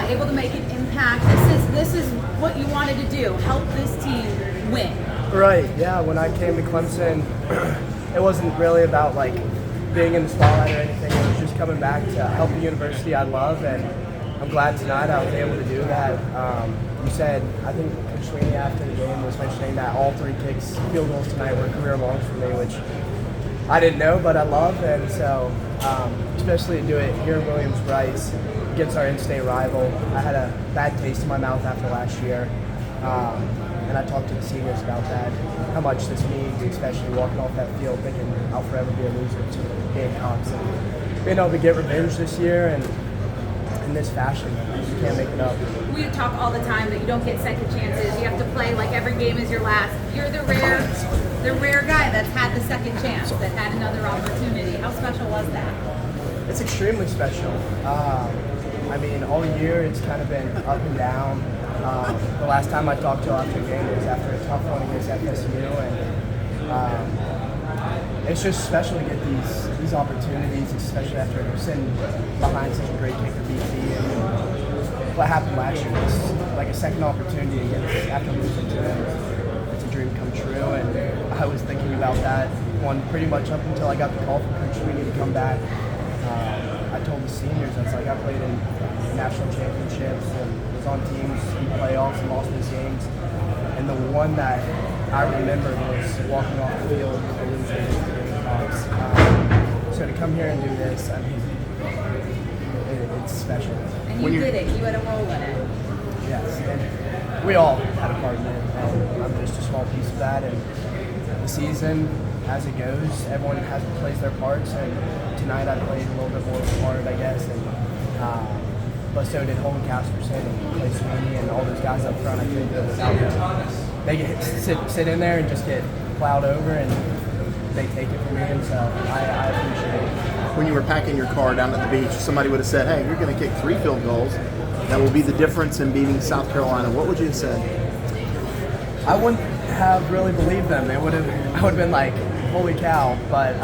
able to make an impact. This is what you wanted to do, help this team win. Right, yeah, when I came to Clemson, it wasn't really about like being in the spotlight or anything. It was just coming back to help the university I love, and I'm glad tonight I was able to do that. You said, I think Coach Sweeney after the game was mentioning that all 3 field goals tonight were career longs for me, which I didn't know, but I love, and so especially to do it here in Williams-Brice against our in-state rival. I had a bad taste in my mouth after last year, and I talked to the seniors about that, how much this means, especially walking off that field thinking I'll forever be a loser to the Gamecocks. And being able to get revenge this year and in this fashion, you can't make it up. We talk all the time that you don't get second chances. You have to play like every game is your last. You're the rare guy that's had the second chance, that had another opportunity. How special was that? It's extremely special. I mean, all year it's kind of been up and down. The last time I talked to you after the game was after a tough one against FSU, and it's just special to get these opportunities, especially after sitting behind such a great kicker BT. And what happened last year was like a second opportunity against after losing to them. It's a dream come true, and I was thinking about that one pretty much up until I got the call from Coach Sweeney to come back. I told the seniors, I was like, I played in national championships and was on teams in playoffs and lost those games. And the one that I remember was walking off the field with a loser against the Gamecocks. So to come here and do this, I mean, it's special. And you did it. You had a role in it. Yes, and we all had a part in it, and I'm just a small piece of that. And the season, as it goes, everyone plays their parts, and tonight I played a little bit more of a part, I guess, and but so did Holden Casperson and Clay Sweeney and all those guys up front. I think they get sit in there and just get plowed over, and they take it from me, and so I appreciate it. When you were packing your car down at the beach, somebody would have said, hey, you're going to kick 3 field goals. That will be the difference in beating South Carolina. What would you have said? I wouldn't have really believed them. I would have been like, holy cow. But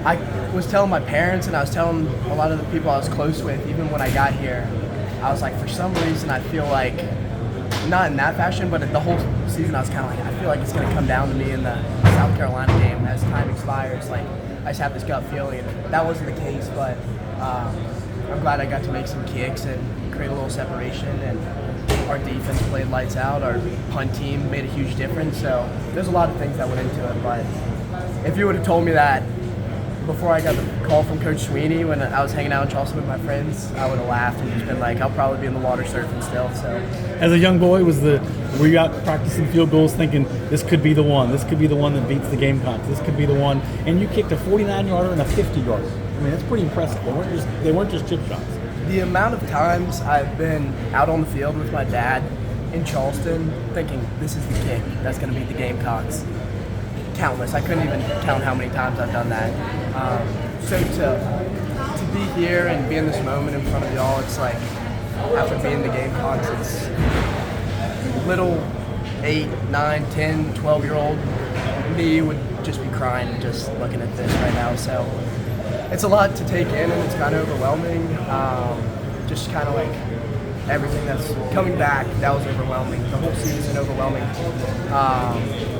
I was telling my parents, and I was telling a lot of the people I was close with, even when I got here, I was like, for some reason, I feel like, not in that fashion, but the whole season, I was kind of like, I feel like it's going to come down to me in the South Carolina game as time expires. Like, I just have this gut feeling. That wasn't the case, but I'm glad I got to make some kicks and create a little separation, and our defense played lights out. Our punt team made a huge difference. So there's a lot of things that went into it, but if you would have told me that before I got the call from Coach Sweeney when I was hanging out in Charleston with my friends, I would have laughed and just been like, I'll probably be in the water surfing still. So, as a young boy, were you out practicing field goals thinking this could be the one? This could be the one that beats the Gamecocks. This could be the one. And you kicked a 49-yarder and a 50-yarder. I mean, that's pretty impressive. They weren't just chip shots. The amount of times I've been out on the field with my dad in Charleston thinking this is the kick that's going to beat the Gamecocks. Countless. I couldn't even count how many times I've done that. So to be here and be in this moment in front of y'all, it's like, after being the Gamecocks, it's little 8, 9, 10, 12-year-old me would just be crying just looking at this right now. So it's a lot to take in, and it's kind of overwhelming. Just kind of like everything that's coming back, that was overwhelming. The whole season overwhelming.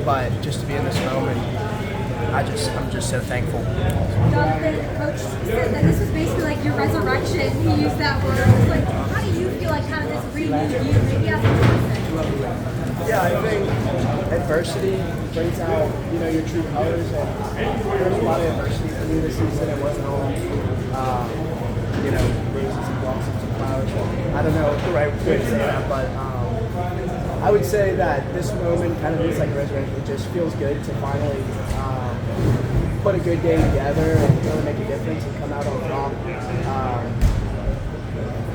But just to be in this moment, I'm just so thankful. Jonathan, Coach said that this was basically like your resurrection. He used that word. It's like, how do you feel like kind of this renewed you, maybe as a person? Yeah, I think adversity brings out, your true colors, and there's a lot of adversity for me this season. It wasn't all, roses and blossoms and flowers. I don't know the right way to say that, but I would say that this moment kind of is like resurrection. It just feels good to finally put a good game together and really make a difference and come out on top.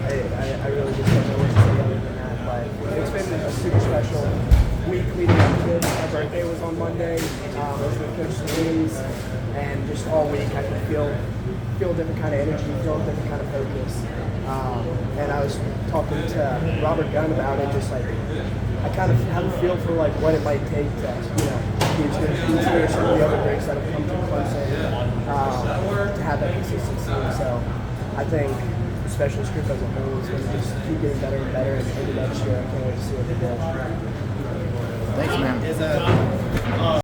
I really just don't know what to say other than that, but it's been a super special week leading up to this. My birthday was on Monday. I was with Coach Sweeney's, and just all week I could feel a different kind of energy, feel a different kind of focus. And I was talking to Robert Gunn about it, just like I kind of have a feel for like what it might take to, be as good as BT or some of the other breaks that have come to Clemson, to have that consistency. So I think specialist group as a whole is going to just keep getting better and better into next year. I can't wait to see what they do. Thanks, man.